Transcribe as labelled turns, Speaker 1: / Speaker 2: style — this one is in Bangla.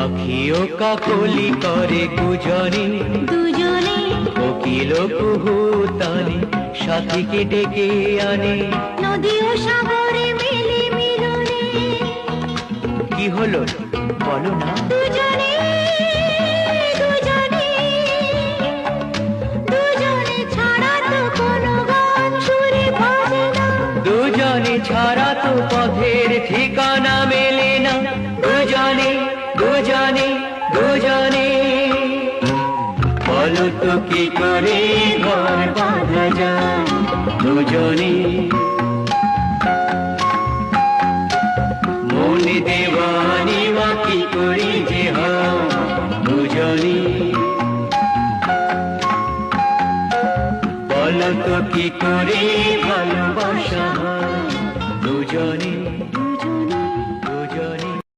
Speaker 1: পাখিও কাকলি করে দুজনে
Speaker 2: দুজনে
Speaker 1: কোকিল কুহুতানে সাথীকে ডেকে আনে।
Speaker 2: নদী ও সাগরে মেলে মিলনে
Speaker 1: কি হলো বলো না?
Speaker 2: দুজনে দুজনে দুজনে ছাড়া তো কোনো গান সুরে বাজে না।
Speaker 1: দুজনে ছাড়া তো পথের ঠিকানা মেলে না। দুজনে দুজনে দুজনে বলো তো কি করে ঘর বাঁধা যায় দুজনে। মনে দেওয়ানি মা কি করে যে হয় দুজনে। বলো তো কি করে